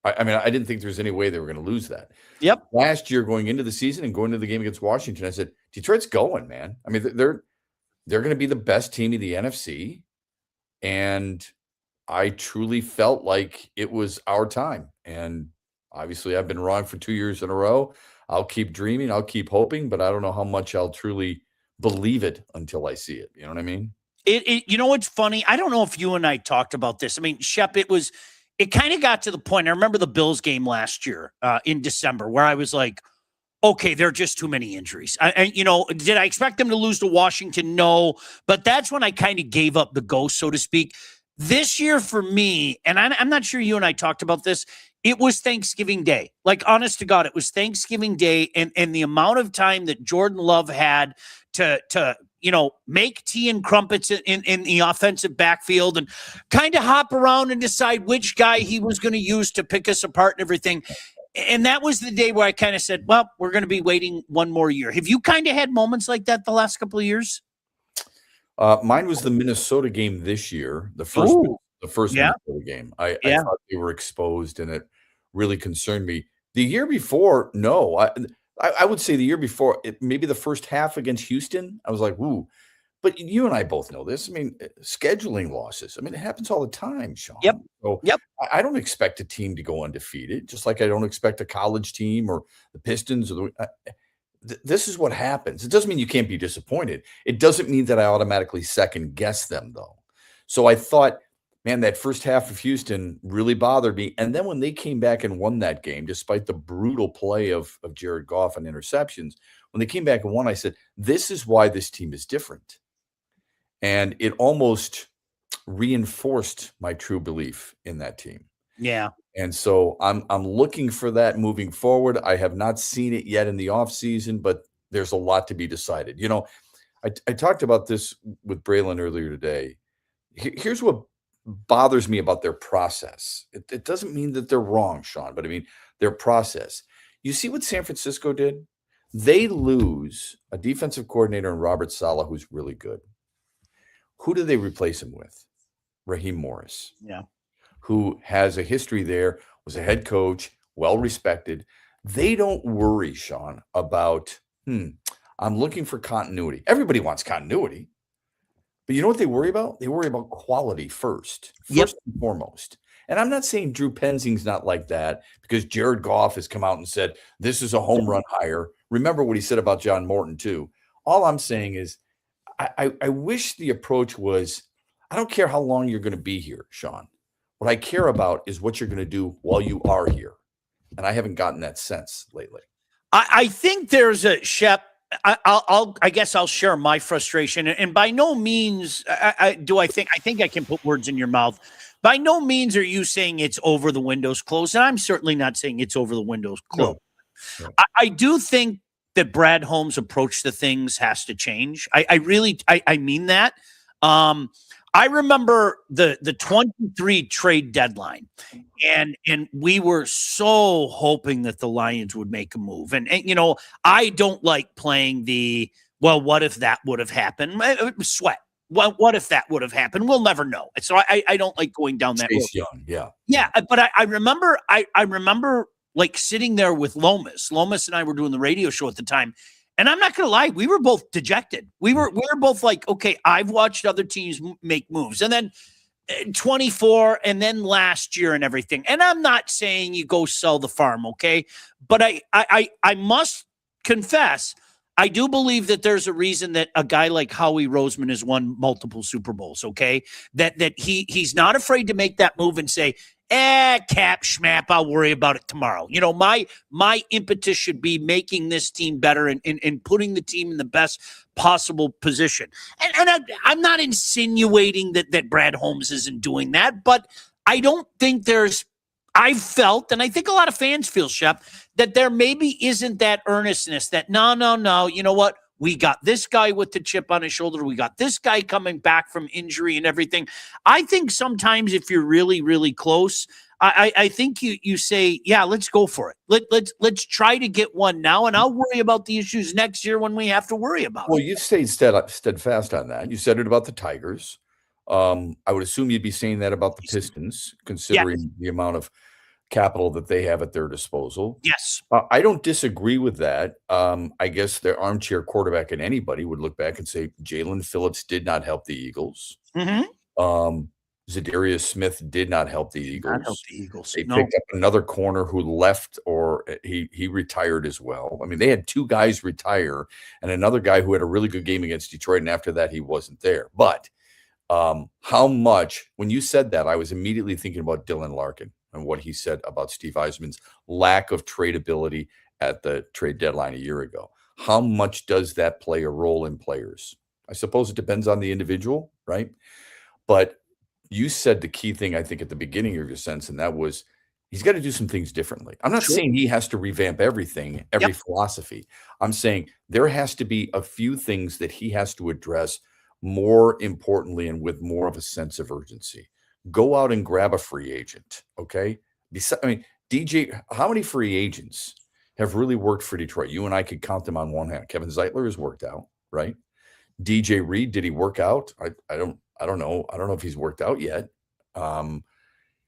I mean, I didn't think there was any way they were going to lose that. Yep. Last year, going into the season and going into the game against Washington, I said, Detroit's going, man. I mean, they're going to be the best team in the NFC. And I truly felt like it was our time. And obviously, I've been wrong for 2 years in a row. I'll keep dreaming. I'll keep hoping, but I don't know how much I'll truly believe it until I see it. You know what I mean? You know what's funny? I don't know if you and I talked about this. I mean, Shep, it kind of got to the point. I remember the Bills game last year in December where I was like, okay, there are just too many injuries. Did I expect them to lose to Washington? No, but that's when I kind of gave up the ghost, so to speak. This year for me, and I'm not sure you and I talked about this, it was Thanksgiving Day. Like, honest to God, it was Thanksgiving Day, and the amount of time that Jordan Love had to make tea and crumpets in the offensive backfield and kind of hop around and decide which guy he was going to use to pick us apart and everything. And that was the day where I kind of said, well, we're going to be waiting one more year. Have you kind of had moments like that the last couple of years? Mine was the Minnesota game this year, the first Minnesota game. I thought they were exposed, and it really concerned me. The year before, no. I would say the year before, maybe the first half against Houston, I was like, ooh. But you and I both know this. I mean, scheduling losses. I mean, it happens all the time, Sean. Yep. So I don't expect a team to go undefeated, just like I don't expect a college team or the Pistons. This is what happens. It doesn't mean you can't be disappointed. It doesn't mean that I automatically second guess them, though. So I thought, man, that first half of Houston really bothered me. And then when they came back and won that game, despite the brutal play of Jared Goff and interceptions, when they came back and won, I said, this is why this team is different. And it almost reinforced my true belief in that team. Yeah. And so I'm looking for that moving forward. I have not seen it yet in the offseason, but there's a lot to be decided. You know, I talked about this with Braylon earlier today. Here's what bothers me about their process. It doesn't mean that they're wrong, Sean, but I mean their process. You see what San Francisco did? They lose a defensive coordinator in Robert Saleh who's really good. Who do they replace him with? Raheem Morris. Yeah. Who has a history there, was a head coach, well-respected. They don't worry, Sean, about, I'm looking for continuity. Everybody wants continuity. But you know what they worry about? They worry about quality first and foremost. And I'm not saying Drew Penzing's not like that because Jared Goff has come out and said, this is a home run hire. Remember what he said about John Morton, too. All I'm saying is I wish the approach was, I don't care how long you're going to be here, Sean. What I care about is what you're going to do while you are here. And I haven't gotten that sense lately. I think there's a Shep. I guess I'll share my frustration. And by no means I think I can put words in your mouth. By no means are you saying it's over the windows closed. And I'm certainly not saying it's over the windows closed. No. I do think that Brad Holmes' approach to things has to change. I really mean that. I remember the 23 trade deadline, and we were so hoping that the Lions would make a move. And I don't like playing what if that would have happened? Sweat. What if that would have happened? We'll never know. So I don't like going down that road. Young, yeah. But I remember like sitting there with Lomas. Lomas and I were doing the radio show at the time. And I'm not going to lie, we were both dejected. We were both like, okay, I've watched other teams make moves. And then 24 and then last year and everything. And I'm not saying you go sell the farm, okay? But I must confess, I do believe that there's a reason that a guy like Howie Roseman has won multiple Super Bowls, okay? That he's not afraid to make that move and say, cap schmap, I'll worry about it tomorrow. My impetus should be making this team better and putting the team in the best possible position. And I'm not insinuating that Brad Holmes isn't doing that, but I don't think I've felt, and I think a lot of fans feel, Shep, that there maybe isn't that earnestness that no, you know what? We got this guy with the chip on his shoulder. We got this guy coming back from injury and everything. I think sometimes if you're really, really close, I think you say, yeah, let's go for it. Let's try to get one now, and I'll worry about the issues next year when we have to worry about it. Well, you've stayed steadfast on that. You said it about the Tigers. I would assume you'd be saying that about the Pistons, considering the amount of capital that they have at their disposal. Yes. I don't disagree with that. I guess the armchair quarterback in anybody would look back and say Jalen Phillips did not help the Eagles. Mm-hmm. Zadarius Smith did not help the Not help Eagles. the Eagles. They No. picked up another corner who left, or he retired as well. I mean, they had two guys retire and another guy who had a really good game against Detroit, and after that, he wasn't there. But how much, when you said that, I was immediately thinking about Dylan Larkin and what he said about Steve Eisman's lack of tradability at the trade deadline a year ago. How much does that play a role in players? I suppose it depends on the individual, right? But you said the key thing, I think, at the beginning of your sentence, and that was he's got to do some things differently. I'm not saying he has to revamp everything, every philosophy. I'm saying there has to be a few things that he has to address more importantly and with more of a sense of urgency. Go out and grab a free agent, okay? I mean, DJ, how many free agents have really worked for Detroit? You and I could count them on one hand. Kevin Zeitler has worked out, right? DJ Reed, did he work out? I don't know. I don't know if he's worked out yet.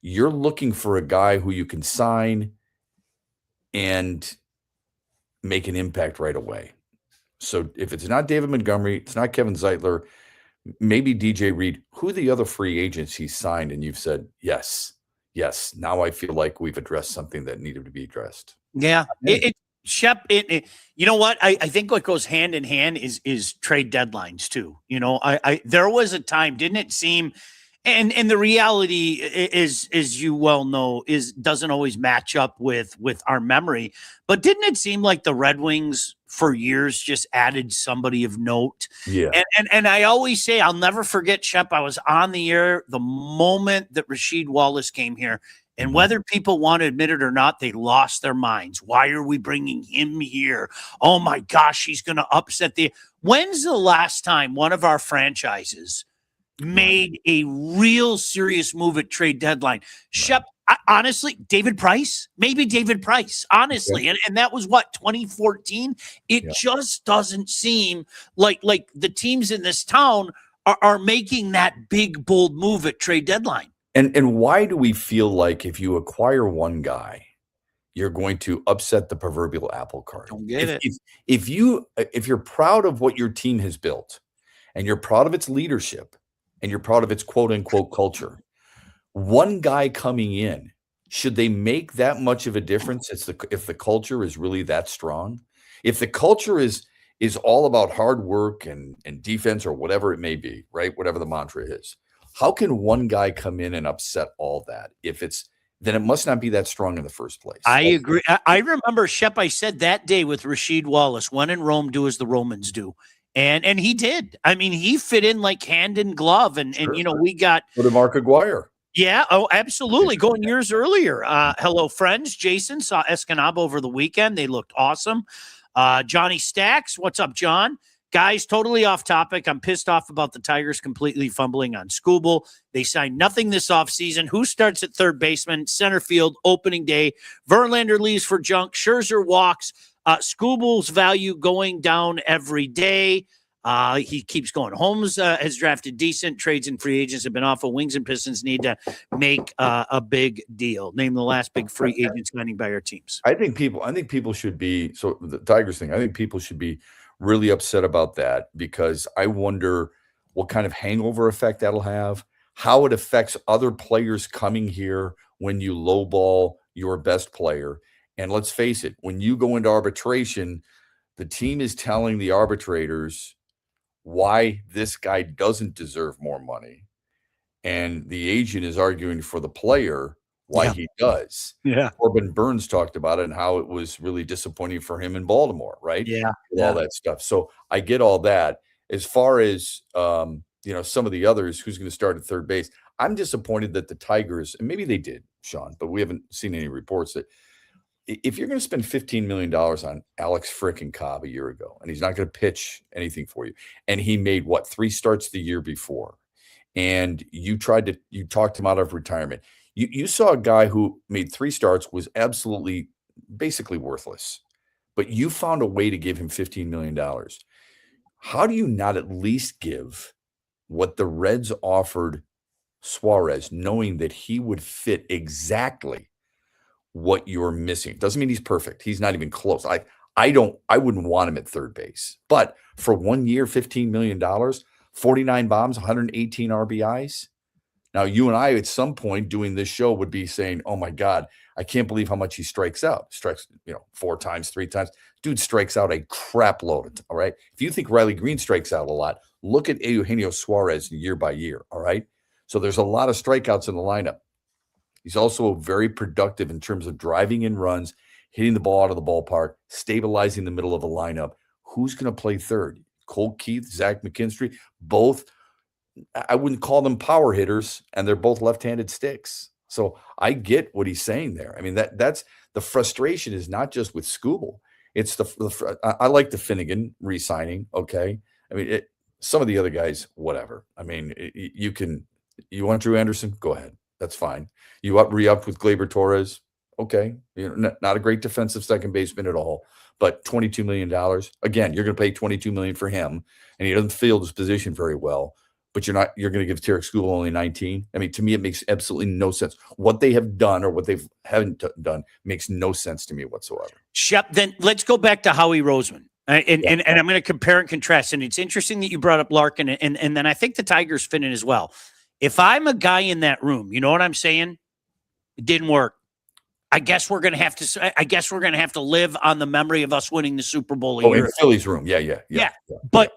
You're looking for a guy who you can sign and make an impact right away. So if it's not David Montgomery, it's not Kevin Zeitler, maybe DJ Reed, who are the other free agents he signed? And you've said, yes, now I feel like we've addressed something that needed to be addressed. Yeah. Shep, you know what? I think what goes hand in hand is trade deadlines too. You know, there was a time, didn't it seem, and the reality is, as you well know, doesn't always match up with our memory. But didn't it seem like the Red Wings for years just added somebody of note? Yeah. And I always say, I'll never forget, Shep, I was on the air the moment that Rasheed Wallace came here. And whether people want to admit it or not, they lost their minds. Why are we bringing him here? Oh, my gosh, he's going to upset the – when's the last time one of our franchises made a real serious move at trade deadline? Shep, honestly, David Price? Maybe David Price, honestly. Yeah. And that was, what, 2014? It just doesn't seem like the teams in this town are making that big, bold move at trade deadline. And why do we feel like if you acquire one guy, you're going to upset the proverbial apple cart? Don't get it. If you're proud of what your team has built, and you're proud of its leadership, and you're proud of its quote unquote culture, one guy coming in, should they make that much of a difference? If the culture is really that strong, if the culture is all about hard work and defense or whatever it may be, right? Whatever the mantra is. How can one guy come in and upset all that? Then it must not be that strong in the first place. I agree. I remember, Shep, I said that day with Rasheed Wallace, when in Rome, do as the Romans do. And he did. I mean, he fit in like hand in glove. And you know, we got – What did Mark Aguirre? Yeah. Oh, absolutely. Going years earlier. Hello, friends. Jason saw Escanaba over the weekend. They looked awesome. Johnny Stacks. What's up, John? Guys, totally off topic. I'm pissed off about the Tigers completely fumbling on Skubal. They signed nothing this offseason. Who starts at third baseman, center field, opening day? Verlander leaves for junk. Scherzer walks. Skubal's value going down every day. He keeps going. Holmes has drafted decent. Trades and free agents have been awful. Wings and Pistons need to make a big deal. Name the last big free agent signing by our teams. I think people should be, so the Tigers thing, I think people should be really upset about that, because I wonder what kind of hangover effect that'll have, how it affects other players coming here when you lowball your best player. And let's face it, when you go into arbitration, the team is telling the arbitrators why this guy doesn't deserve more money, and the agent is arguing for the player why he does. Yeah. Corbin Burns talked about it and how it was really disappointing for him in Baltimore, right? Yeah. All that stuff. So I get all that. As far as some of the others, who's going to start at third base, I'm disappointed that the Tigers, and maybe they did, Sean, but we haven't seen any reports that if you're going to spend $15 million on Alex frickin' Cobb a year ago, and he's not going to pitch anything for you, and he made 3 starts the year before, and you talked him out of retirement. You saw a guy who made 3 starts, was absolutely basically worthless, but you found a way to give him $15 million. How do you not at least give what the Reds offered Suarez, knowing that he would fit exactly what you're missing. Doesn't mean he's perfect. He's not even close. I wouldn't want him at third base. But for 1 year, $15 million, 49 bombs, 118 RBIs. Now, you and I at some point doing this show would be saying, oh my God, I can't believe how much he strikes out. Strikes, 4 times, 3 times. Dude strikes out a crap load. All right. If you think Riley Green strikes out a lot, look at Eugenio Suarez year by year. All right. So there's a lot of strikeouts in the lineup. He's also very productive in terms of driving in runs, hitting the ball out of the ballpark, stabilizing the middle of the lineup. Who's going to play third? Cole Keith, Zach McKinstry, both. I wouldn't call them power hitters, and they're both left-handed sticks. So I get what he's saying there. I mean, that's the frustration is not just with Skubal. It's I like the Finnegan re-signing. Okay. I mean, some of the other guys, whatever. I mean, you want Drew Anderson? Go ahead. That's fine. You re-upped with Gleyber Torres. Okay. Not a great defensive second baseman at all, but $22 million. Again, you're going to pay $22 million for him, and he doesn't field his position very well, but you're going to give Tarek Skubal only 19. I mean, to me, it makes absolutely no sense. What they have done or what they haven't done makes no sense to me whatsoever. Shep, then let's go back to Howie Roseman. And I'm going to compare and contrast. And it's interesting that you brought up Larkin, and then I think the Tigers fit in as well. If I'm a guy in that room, you know what I'm saying? It didn't work. I guess we're going to have to live on the memory of us winning the Super Bowl. In Philly's room. Yeah. But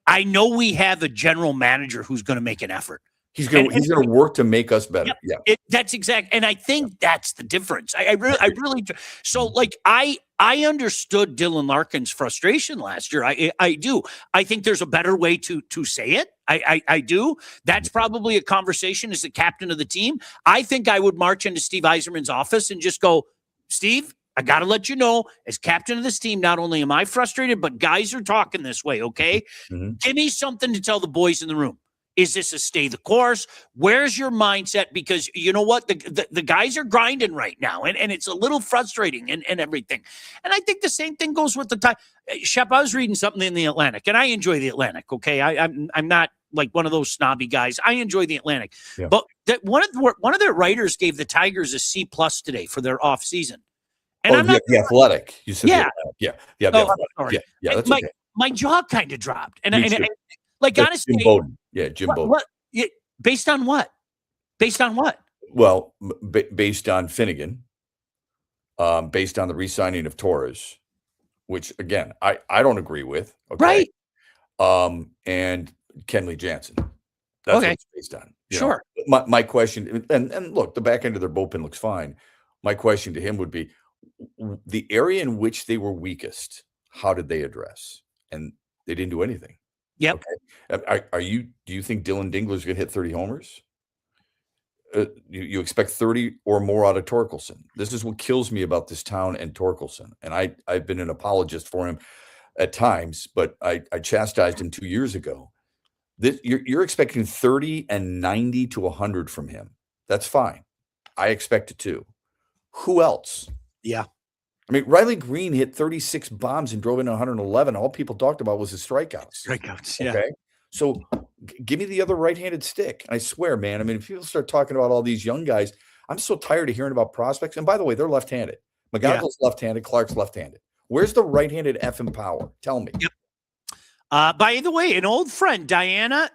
I know we have a general manager who's going to make an effort. He's going to work to make us better. Yeah. That's exact. And I think that's the difference. I really, so like, I understood Dylan Larkin's frustration last year. I do. I think there's a better way to say it. I do. That's probably a conversation as the captain of the team. I think I would march into Steve Yzerman's office and just go, Steve, I got to let you know, as captain of this team, not only am I frustrated, but guys are talking this way, okay? Mm-hmm. Give me something to tell the boys in the room. Is this a stay the course? Where's your mindset? Because you know what? The guys are grinding right now, and it's a little frustrating and everything. And I think the same thing goes with the time. Shep, I was reading something in the Atlantic, and I enjoy the Atlantic, okay? I'm not like one of those snobby guys. I enjoy the Atlantic. Yeah. But one of their writers gave the Tigers a C+ today for their offseason. And the Athletic. You said yeah. The Athletic. Yeah, that's okay. My jaw kind of dropped. And like, honestly, Jim Bowden. Yeah, Jim Bowden. Based on what? Based on what? Well, based on Finnegan, based on the re-signing of Torres, which, again, I don't agree with. Okay? Right. And Kenley Jansen. That's what it's based on. Sure. My question, and look, the back end of their bullpen looks fine. My question to him would be, the area in which they were weakest, how did they address? And they didn't do anything. Yep. Okay. Do you think Dylan Dingler's going to hit 30 homers? You expect 30 or more out of Torkelson. This is what kills me about this town and Torkelson. And I've been an apologist for him at times, but I chastised him 2 years ago. You're expecting 30 and 90 to 100 from him. That's fine. I expect it too. Who else? Yeah. I mean, Riley Green hit 36 bombs and drove in 111. All people talked about was his strikeouts. Yeah. Okay. So give me the other right-handed stick. And I swear, man, I mean, if people start talking about all these young guys, I'm so tired of hearing about prospects. And by the way, they're left-handed. McGonagall's left-handed. Clark's left-handed. Where's the right-handed effing power? Tell me. Yep. By the way, an old friend, Diana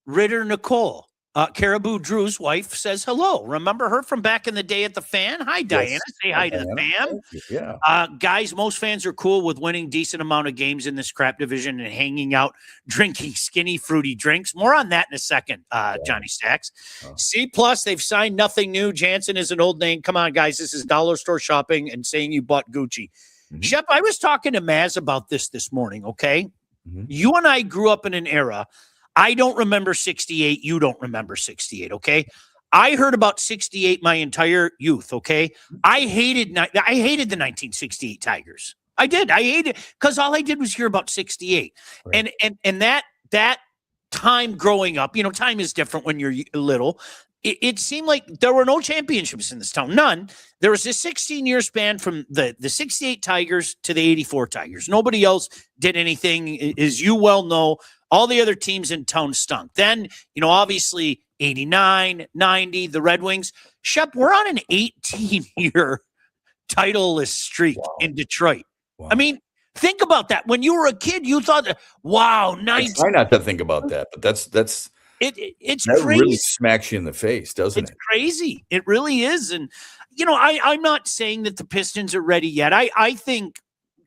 Ritter-Nicole, Caribou Drew's wife, says hello. Remember her from back in the day at the Fan? Hi, Diana. Yes. Say hi to the fam. Yeah. Guys, most fans are cool with winning decent amount of games in this crap division and hanging out, drinking skinny, fruity drinks. More on that in a second, Johnny Stacks. C+, they've signed nothing new. Jansen is an old name. Come on, guys. This is dollar store shopping and saying you bought Gucci. Mm-hmm. Shep, I was talking to Maz about this morning, okay? Mm-hmm. You and I grew up in an era. I don't remember 68. You don't remember 68. Okay. I heard about 68 my entire youth. Okay. I hated the 1968 Tigers. I did. I hated because all I did was hear about 68. Right. And that time growing up, time is different when you're little. It seemed like there were no championships in this town. None. There was a 16-year span from the 68 Tigers to the 84 Tigers. Nobody else did anything, as you well know. All the other teams in town stunk. Then, obviously 89, 90, the Red Wings. Shep, we're on an 18-year titleless streak in Detroit. Wow. I mean, think about that. When you were a kid, you thought, wow, I 19. try not to think about that, but that's It's that crazy. really smacks you in the face, doesn't It's it? crazy. It really is. And I'm not saying that the Pistons are ready yet. I think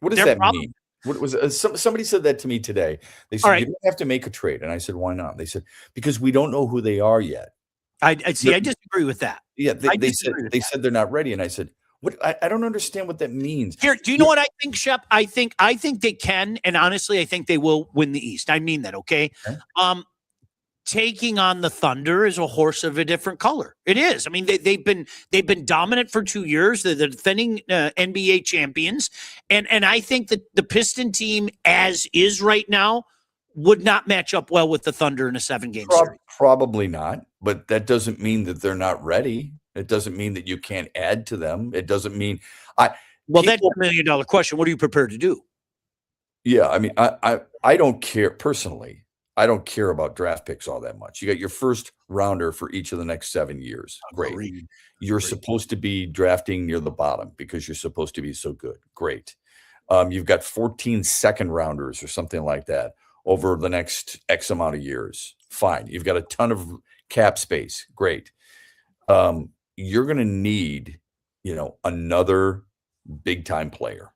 What does that mean? What was somebody said that to me today? They said you don't have to make a trade, and I said, why not? They said because we don't know who they are yet. I disagree with that. Yeah, they said they're not ready, and I said, what? I don't understand what that means. Here, do you know what I think, Shep? I think they can, and honestly, I think they will win the East. I mean that, okay? Taking on the Thunder is a horse of a different color. It is. I mean, they've been dominant for 2 years. They're the defending NBA champions, and I think that the Piston team, as is right now, would not match up well with the Thunder in a 7-game series. Probably not, but that doesn't mean that they're not ready. It doesn't mean that you can't add to them. It doesn't mean that's $1 million question. What are you prepared to do? Yeah, I mean, I don't care personally. I don't care about draft picks all that much. You got your first rounder for each of the next 7 years. Great. You're supposed to be drafting near the bottom because you're supposed to be so good. Great. You've got 14 second rounders or something like that over the next X amount of years. Fine. You've got a ton of cap space. Great. You're going to need, another big time player.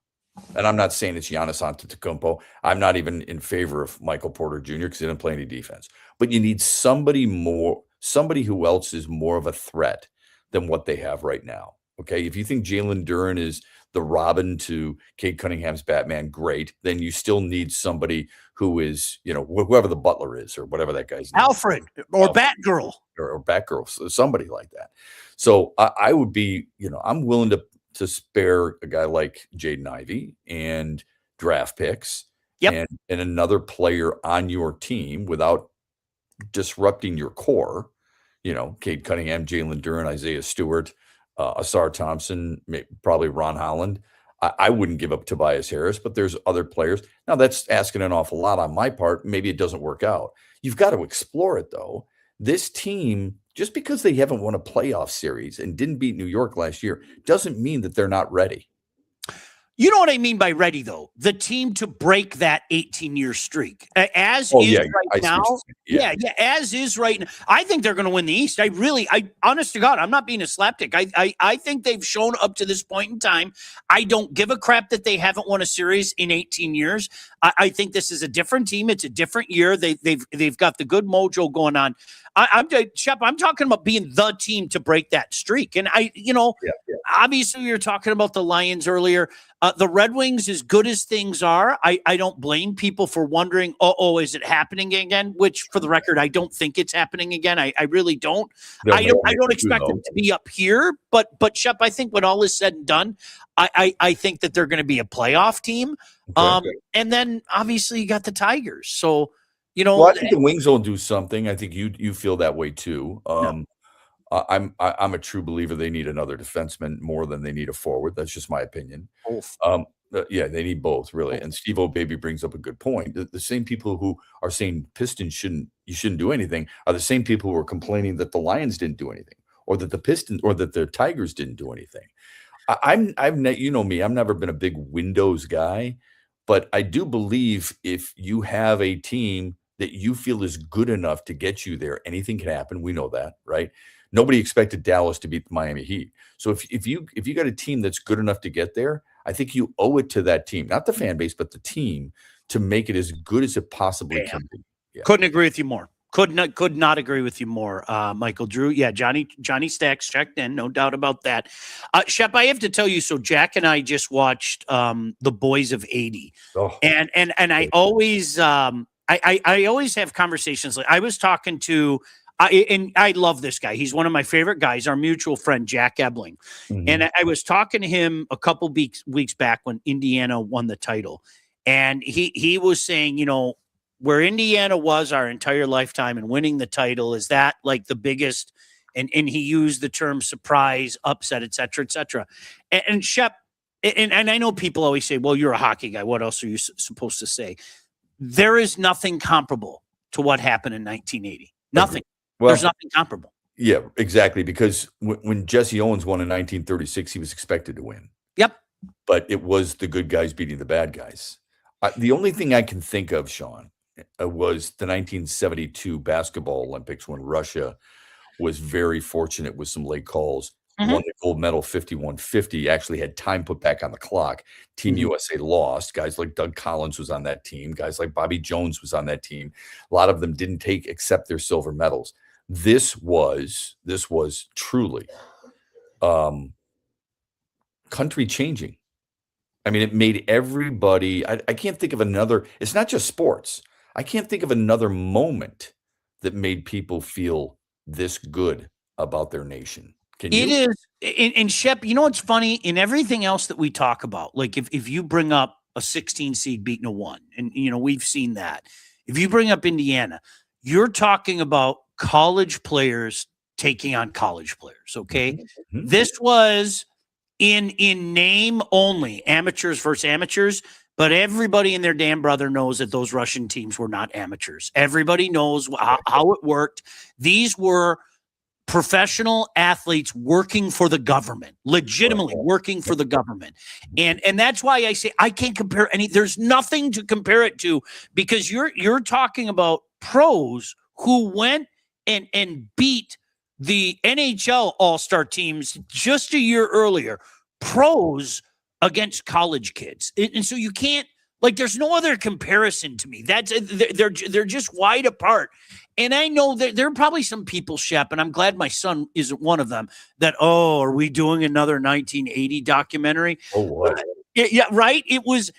And I'm not saying it's Giannis Antetokounmpo. I'm not even in favor of Michael Porter Jr. because he didn't play any defense. But you need somebody who else is more of a threat than what they have right now. Okay, if you think Jalen Duren is the Robin to Cade Cunningham's Batman, great. Then you still need somebody who is, whoever the butler is or whatever that guy's name is. Alfred or Batgirl. Or Batgirl, somebody like that. So I would be, I'm willing to spare a guy like Jaden Ivey and draft picks and another player on your team without disrupting your core, Cade Cunningham, Jalen Duren, Isaiah Stewart, Asar Thompson, probably Ron Holland. I wouldn't give up Tobias Harris, but there's other players. Now that's asking an awful lot on my part. Maybe it doesn't work out. You've got to explore it though. This team, just because they haven't won a playoff series and didn't beat New York last year, doesn't mean that they're not ready. You know what I mean by ready, though? The team to break that 18-year streak. As is right now. I think they're going to win the East. Honest to God, I'm not being a slapdick. I think they've shown up to this point in time. I don't give a crap that they haven't won a series in 18 years. I think this is a different team. It's a different year. They've got the good mojo going on. Shep, I'm talking about being the team to break that streak. And obviously we were talking about the Lions earlier. The Red Wings, as good as things are, I don't blame people for wondering, is it happening again? Which, for the record, I don't think it's happening again. I really don't. I don't expect them to be up here. But Shep, I think when all is said and done, I think that they're going to be a playoff team. Okay. And then obviously you got the Tigers. So, I think the Wings will do something. I think you feel that way too. I'm a true believer they need another defenseman more than they need a forward. That's just my opinion. Both. They need both really. And Steve O'Baby brings up a good point. The same people who are saying Pistons shouldn't do anything are the same people who are complaining that the Lions didn't do anything, or that the Pistons or that the Tigers didn't do anything. I've never been a big windows guy, but I do believe if you have a team that you feel is good enough to get you there, anything can happen. We know that, right? Nobody expected Dallas to beat the Miami Heat. So if you got a team that's good enough to get there, I think you owe it to that team, not the fan base, but the team, to make it as good as it possibly can be. Yeah. Couldn't agree with you more. Could not agree with you more, Michael Drew. Yeah, Johnny Stacks checked in, no doubt about that. Shep, I have to tell you, so Jack and I just watched The Boys of 80. And I always I always have conversations. Like I was talking to and I love this guy. He's one of my favorite guys, our mutual friend, Jack Ebling. Mm-hmm. And I was talking to him a couple weeks back when Indiana won the title. And he was saying, where Indiana was our entire lifetime and winning the title, is that like the biggest, and he used the term surprise, upset, et cetera, et cetera. And Shep, and I know people always say, well, you're a hockey guy. What else are you supposed to say? There is nothing comparable to what happened in 1980. Nothing. Well, there's nothing comparable. Yeah, exactly. Because when Jesse Owens won in 1936, he was expected to win. Yep. but it was the good guys beating the bad guys. The only thing I can think of, Sean, was the 1972 basketball Olympics when Russia was very fortunate with some late calls. Mhm. Won the gold medal 51-50, actually had time put back on the clock. Team Mhm. USA lost. Guys like Doug Collins was on that team. Guys like Bobby Jones was on that team. A lot of them didn't accept their silver medals. This was truly country changing. I mean, it made everybody. I can't think of another. It's not just sports. I can't think of another moment that made people feel this good about their nation. Can It you? is. And Shep, you know what's funny? In everything else that we talk about, like if you bring up a 16 seed beating a 1, and we've seen that. If you bring up Indiana, you're talking about college players taking on college players. Okay. Mhm. This was in name only, amateurs versus amateurs, but everybody and their damn brother knows that those Russian teams were not amateurs. Everybody knows how it worked. These were professional athletes working for the government, legitimately working for the government. And that's why I say I can't compare there's nothing to compare it to, because you're talking about pros who went and beat the NHL All-Star teams just a year earlier, pros against college kids. And so you can't, like, there's no other comparison to me. That's they're just wide apart. And I know that there are probably some people, Shep, and I'm glad my son isn't one of them, that, oh, are we doing another 1980 documentary? Oh, what? Yeah, right. It was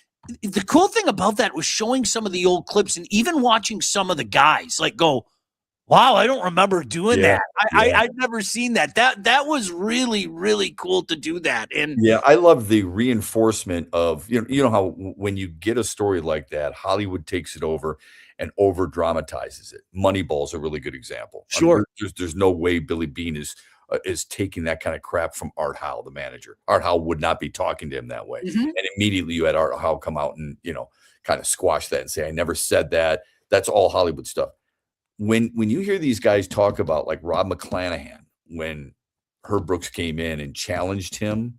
the cool thing about that was showing some of the old clips and even watching some of the guys like go, wow, I don't remember doing that. I've never seen that. That was really, really cool to do that. And Yeah, I love the reinforcement of, you know how when you get a story like that, Hollywood takes it over and over dramatizes it. Moneyball's a really good example. I mean, sure. there's no way Billy Bean is taking that kind of crap from Art Howe, the manager. Art Howe would not be talking to him that way. Mhm. And immediately you had Art Howe come out and, kind of squash that and say, I never said that. That's all Hollywood stuff. When you hear these guys talk about, like, Rob McClanahan, when Herb Brooks came in and challenged him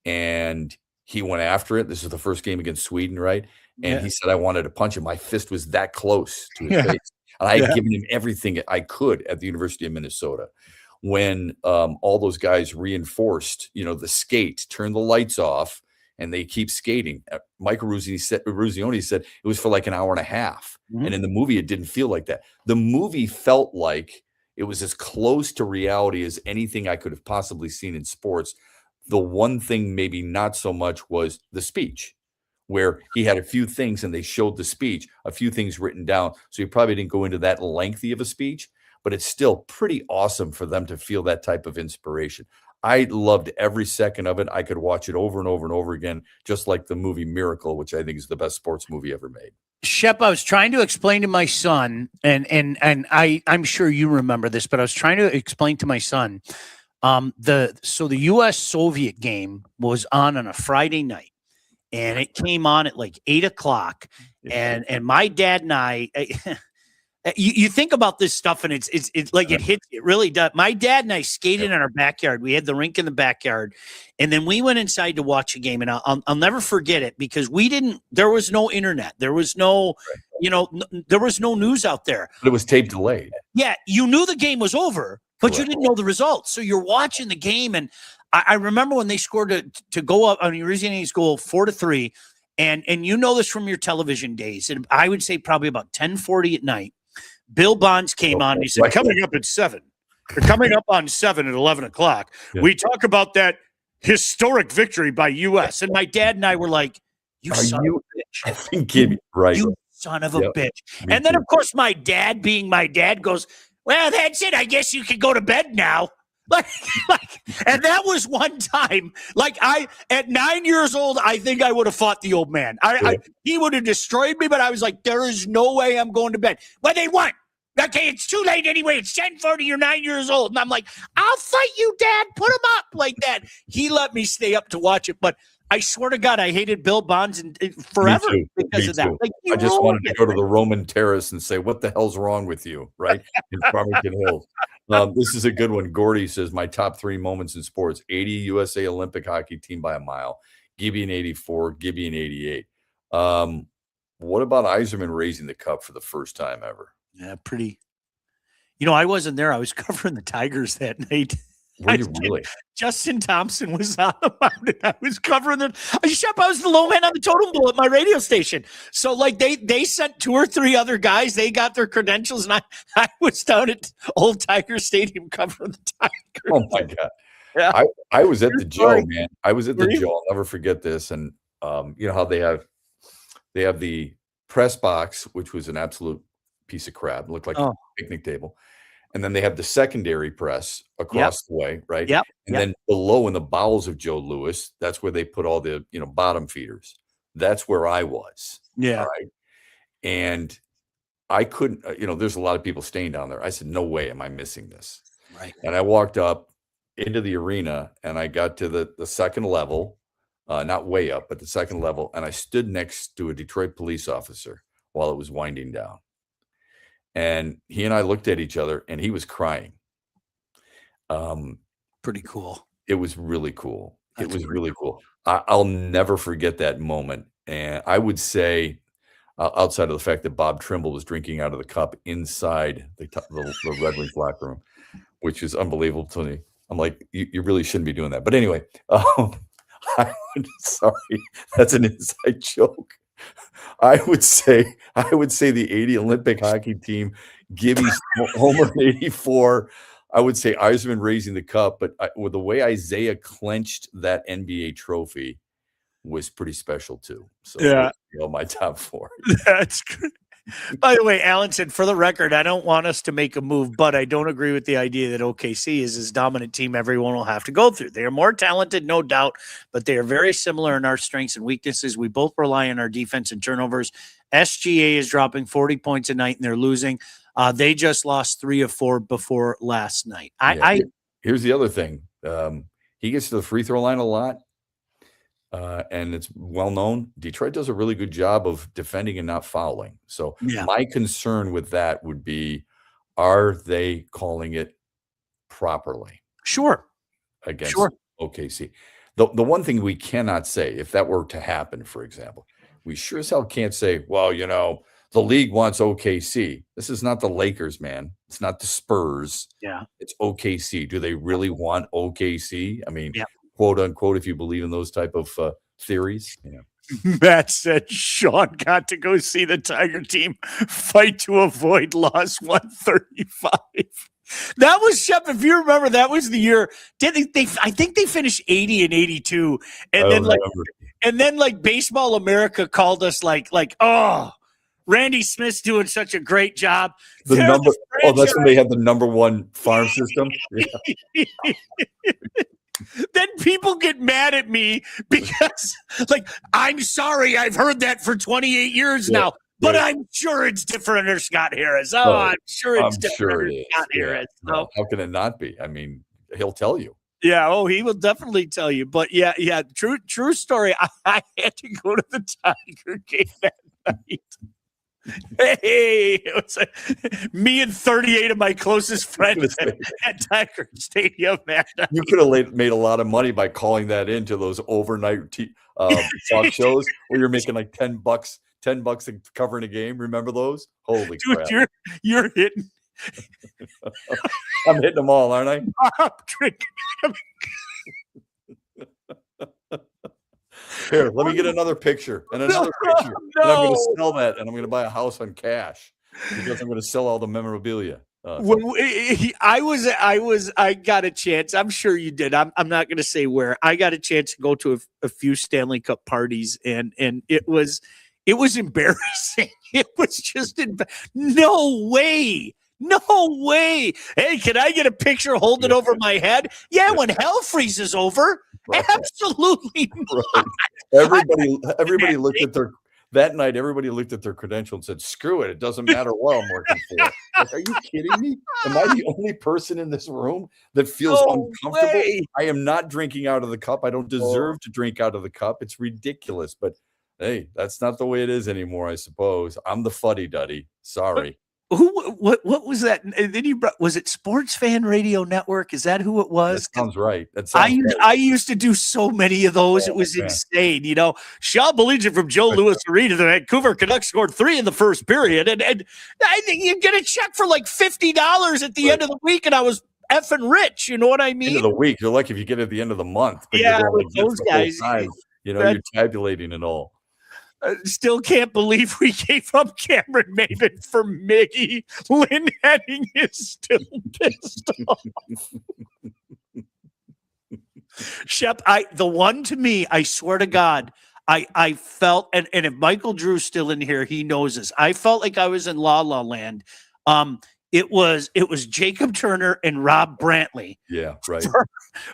and he went after it. This is the first game against Sweden, right? And Yeah. he said, I wanted to punch him. My fist was that close to his Yeah. face. And I had Yeah. given him everything I could at the University of Minnesota. When all those guys reinforced, the skate, turn the lights off, and they keep skating. Michael Ruzioni said it was for like an hour and a half. Mhm. And in the movie, it didn't feel like that. The movie felt like it was as close to reality as anything I could have possibly seen in sports. The one thing maybe not so much was the speech, where he had a few things and they showed the speech, a few things written down. So he probably didn't go into that lengthy of a speech, but it's still pretty awesome for them to feel that type of inspiration. I loved every second of it. I could watch it over and over and over again, just like the movie Miracle, which I think is the best sports movie ever made. Shep, I was trying to explain to my son, and I'm sure you remember this, but I was trying to explain to my son, the U.S. Soviet game was on a Friday night, and it came on at like 8:00, and my dad and I. You think about this stuff and it's like it hits, it really does. My dad and I skated in our backyard. We had the rink in the backyard, and then we went inside to watch a game. And I'll never forget it because there was no internet. There was no, there was no news out there. But it was tape delayed. Yeah. You knew the game was over, but you Correct. didn't know the results. So you're watching the game. And I remember when they scored to go up on Louisiana's goal 4-3. And this from your television days. And I would say probably about 10:40 at night. Bill Bonds came on and he said, coming up at 7. They're coming up on 7 at 11:00. Yeah. We talk about that historic victory by U.S. And my dad and I were like, you son of a bitch. Right. You son of a bitch. And then, of course, my dad, being my dad, goes, well, that's it. I guess you can go to bed now. And that was one time, at 9 years old, I think I would have fought the old man. He would have destroyed me, but I was like, there is no way I'm going to bed. But they won. Okay, it's too late anyway. It's 10:40. You're 9 years old. And I'm like, I'll fight you, Dad. Put him up like that. He let me stay up to watch it. But I swear to God, I hated Bill Bonds and forever because of that. Like, I just wanted to go to the Roman Terrace and say, what the hell's wrong with you, right? In Farmington Hills. This is a good one. Gordy says, my top 3 moments in sports, 80 USA Olympic hockey team by a mile, Gibby in 84, Gibby in 88. What about Yzerman raising the cup for the first time ever? Yeah, pretty. I wasn't there. I was covering the Tigers that night. Were you really? Justin Thompson was on the mound. I was covering the Shep. I was the low man on the totem pole at my radio station. So like they sent 2 or 3 other guys. They got their credentials, and I was down at Old Tiger Stadium covering the Tigers. Oh my God! Yeah. I was at the Joe, man. I was at the Joe. I'll never forget this. And you know how they have the press box, which was an absolute piece of crap. It looked like a picnic table. And then they have the secondary press across the way, right? Yep. And then below in the bowels of Joe Louis, that's where they put all the, bottom feeders. That's where I was. Yeah. All right. And I couldn't, there's a lot of people staying down there. I said, no way am I missing this. Right. And I walked up into the arena and I got to the second level, not way up, but the second level. And I stood next to a Detroit police officer while it was winding down. And he and I looked at each other, and he was crying. Pretty cool. It was really cool. It was really cool. I'll never forget that moment. And I would say, outside of the fact that Bob Trimble was drinking out of the cup inside the Red Wings locker room, which is unbelievable to me. I'm like, you really shouldn't be doing that. But anyway, sorry, that's an inside joke. I would say the 80 Olympic hockey team, Gibby's homer in 84. I would say Yzerman raising the cup, but with the way Isaiah clenched that NBA trophy was pretty special too. So yeah, my top 4. That's good. By the way, Alan said, for the record, I don't want us to make a move, but I don't agree with the idea that OKC is this dominant team everyone will have to go through. They are more talented, no doubt, but they are very similar in our strengths and weaknesses. We both rely on our defense and turnovers. SGA is dropping 40 points a night, and they're losing. They just lost 3 of 4 before last night. Here's the other thing. He gets to the free throw line a lot. And it's well known. Detroit does a really good job of defending and not fouling. So my concern with that would be, are they calling it properly? Sure. Against OKC. The one thing we cannot say, if that were to happen, for example, we sure as hell can't say, well, the league wants OKC. This is not the Lakers, man. It's not the Spurs. Yeah. It's OKC. Do they really want OKC? I mean, quote unquote, if you believe in those type of theories. Matt said Sean got to go see the Tiger team fight to avoid loss 135. That was Shep. If you remember, that was the year. I think they finished 80 and 82, and then Baseball America called us like, oh, Randy Smith's doing such a great job. That's when they had the #1 farm system. Yeah. Then people get mad at me because, I'm sorry, I've heard that for 28 years now, but I'm sure it's different under Scott Harris. I'm sure it's different under Scott Harris. So. How can it not be? I mean, he'll tell you. Yeah, he will definitely tell you. But yeah, true story. I had to go to the Tiger game that night. Hey, it was me and 38 of my closest friends at Tiger Stadium, man. You could have made a lot of money by calling that into those overnight talk shows where you're making like $10 covering a game. Remember those? Holy crap! You're hitting. I'm hitting them all, aren't I? I'm drinking. Here, let me get another picture and another picture. No. And I'm going to sell that, and I'm going to buy a house on cash because I'm going to sell all the memorabilia. I got a chance. I'm sure you did. I'm not going to say where. I got a chance to go to a few Stanley Cup parties, and it was embarrassing. It was just no way. Hey, can I get a picture holding over my head? Yeah, when hell freezes over. Right. Absolutely not. Right. Everybody looked at That night, everybody looked at their credential and said, "Screw it! It doesn't matter what I'm working for." Like, are you kidding me? Am I the only person in this room that feels No uncomfortable? way. I am not drinking out of the cup. I don't Oh. deserve to drink out of the cup. It's ridiculous. But hey, that's not the way it is anymore, I suppose. I'm the fuddy-duddy. Sorry. What was that? And then was it Sports Fan Radio Network? Is that who it was? That sounds right. That sounds right. I used to do so many of those. It was insane. You know, Sean Baligian from Joe Louis Arena, the Vancouver Canucks scored 3 in the first period. And I think you get a check for like $50 at the end of the week. And I was effing rich. You know what I mean? End of the week. You're lucky if you get it at the end of the month. Yeah, with those guys. You know, you're tabulating it all. I still can't believe we gave up Cameron Maven for Miggy. Lynn Henning is still pissed off. Shep, the one to me, I swear to God, I felt, and if Michael Drew's still in here, he knows this. I felt like I was in La La Land. It was Jacob Turner and Rob Brantley. Yeah, right.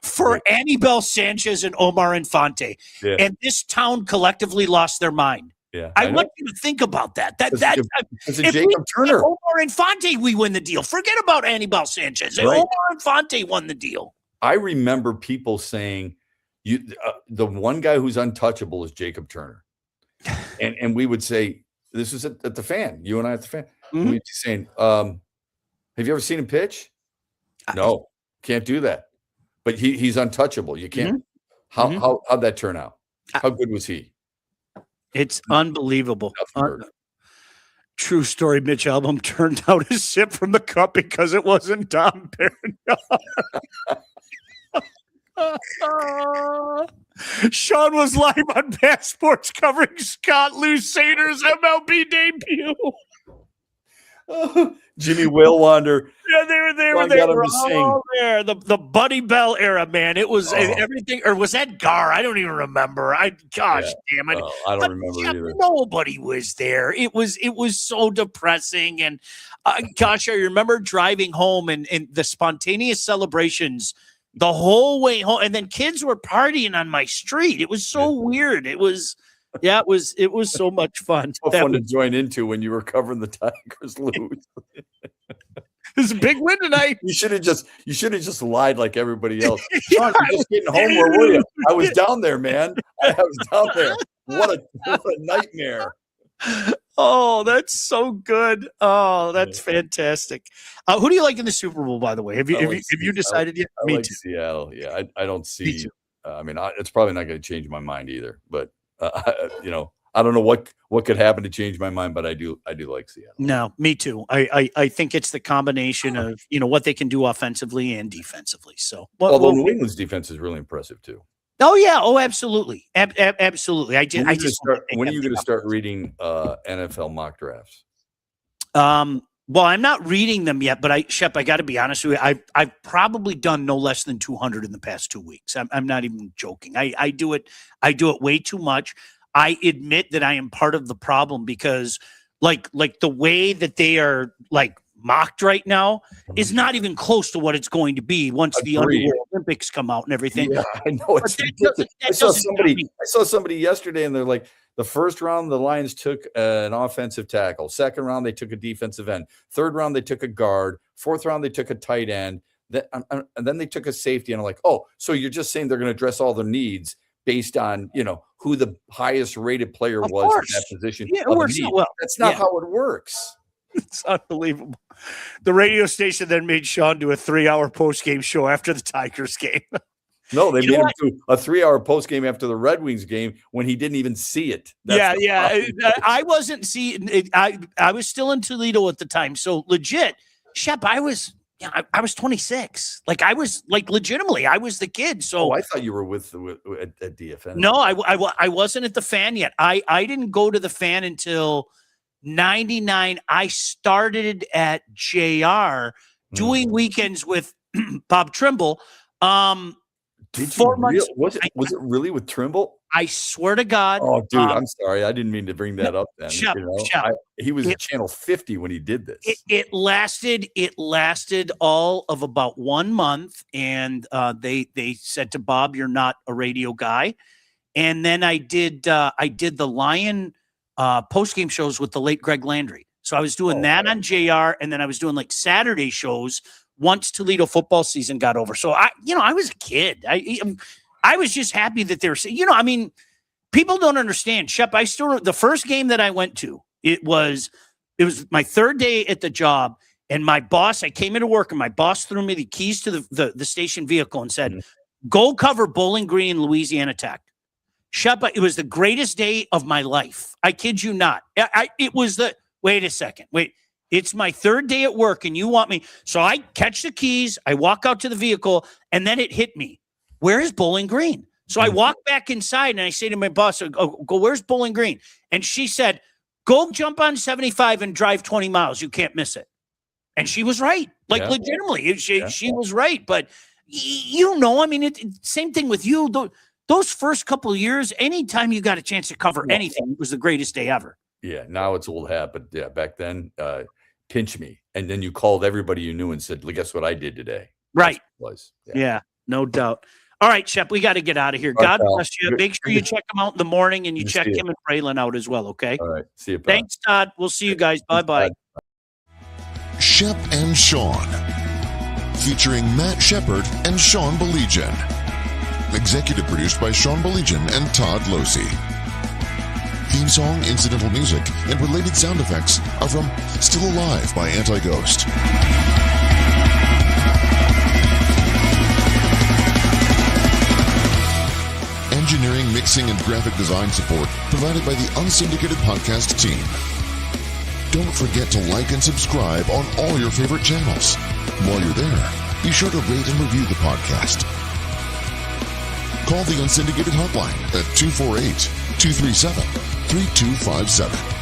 For Anibal Sanchez and Omar Infante. Yeah. And this town collectively lost their mind. Yeah. I want you to think about that. If Jacob Turner. Omar Infante, we win the deal. Forget about Anibal Sanchez. Right. Omar Infante won the deal. I remember people saying, the one guy who's untouchable is Jacob Turner. And we would say, this is at the Fan, you and I at the Fan. Mm-hmm. We'd be saying, have you ever seen him pitch? No, can't do that. But he's untouchable. You can't. Mm-hmm. How'd that turn out? How good was he? It's unbelievable. True story. Mitch Albom turned out a sip from the cup because it wasn't Dom Perignon. Sean was live on Passports covering Scott Lusader's MLB debut. Jimmy Whalewander. Yeah, they were all there. The Buddy Bell era, man. It was everything. Or was that Gar? I don't even remember. Damn it. I don't remember either. Nobody was there. It was so depressing. And gosh, I remember driving home and the spontaneous celebrations the whole way home. And then kids were partying on my street. It was so weird. It was so much fun. So fun to join into when you were covering the Tigers lose. It's a big win tonight. You should have just lied like everybody else. Sean, you're just getting home. Where were you? I was down there, man. I was down there. What a nightmare. Oh, that's so good. Oh, that's fantastic. Who do you like in the Super Bowl, by the way? Have you decided yet? Me too. Seattle. Yeah, I don't see. I mean, it's probably not going to change my mind either. But I don't know what could happen to change my mind, but I do like Seattle. No, me too. I think it's the combination of what they can do offensively and defensively. So, although New England's defense is really impressive too. Oh yeah, absolutely, absolutely. When are you going to start reading NFL mock drafts? Well, I'm not reading them yet, but Shep, I got to be honest with you. I've probably done no less than 200 in the past 2 weeks. I'm not even joking. I do it way too much. I admit that I am part of the problem because like the way that they are like mocked right now is not even close to what it's going to be once the Underworld Olympics come out and everything. Yeah, I know it's ridiculous. I saw somebody yesterday and they're like, the first round, the Lions took an offensive tackle. Second round, they took a defensive end. Third round, they took a guard. Fourth round, they took a tight end. And then they took a safety. And I'm like, oh, so you're just saying they're going to address all their needs based on, who the highest rated player was in that position. Yeah, it works so well. That's not how it works. It's unbelievable. The radio station then made Sean do a 3-hour post-game show after the Tigers game. No, they made him do a 3-hour post-game after the Red Wings game when he didn't even see it. I wasn't seeing it. I was still in Toledo at the time. So legit, Shep, I was 26. Like I was legitimately, I was the kid. So I thought you were at DFN. No, I wasn't at the Fan yet. I didn't go to the Fan until 99. I started at JR doing weekends with Bob Trimble. Did 4 months. Was it really with Trimble? I swear to God. Oh, dude, I'm sorry. I didn't mean to bring that up then. Shep, he was at Channel 50 when he did this. It lasted all of about 1 month. And they said to Bob, you're not a radio guy. And then I did the Lion post-game shows with the late Greg Landry. So I was doing that on JR, and then I was doing like Saturday shows once Toledo football season got over. So I was a kid. I was just happy that they were, I mean, people don't understand. Shep, the first game that I went to, it was my third day at the job, and my boss, I came into work, and my boss threw me the keys to the station vehicle and said, go cover Bowling Green, Louisiana Tech. Shep, it was the greatest day of my life. I kid you not. Wait a second. It's my third day at work, and you want me. So I catch the keys, I walk out to the vehicle, and then it hit me. Where is Bowling Green? So I walk back inside, and I say to my boss, go, where's Bowling Green? And she said, go jump on 75 and drive 20 miles. You can't miss it. And she was right. Legitimately, she was right. But, I mean, same thing with you. Those first couple of years, anytime you got a chance to cover anything, it was the greatest day ever. Yeah, now it's old hat, but yeah, back then, pinch me. And then you called everybody you knew and said, well, guess what I did today? Right. Yeah, no doubt. All right, Shep, we got to get out of here. God bless you. Make sure you check him out in the morning, and you check him and Braylon out as well, okay? All right. See you, Pat. Thanks, Todd. We'll see you guys. Bye-bye. Shep and Sean, featuring Matt Shepard and Sean Baligian. Executive produced by Sean Baligian and Todd Losey. Theme song, incidental music, and related sound effects are from Still Alive by Anti-Ghost. Engineering, mixing, and graphic design support provided by the Unsyndicated Podcast team. Don't forget to like and subscribe on all your favorite channels. While you're there, be sure to rate and review the podcast. Call the Unsyndicated hotline at 248-237-3257.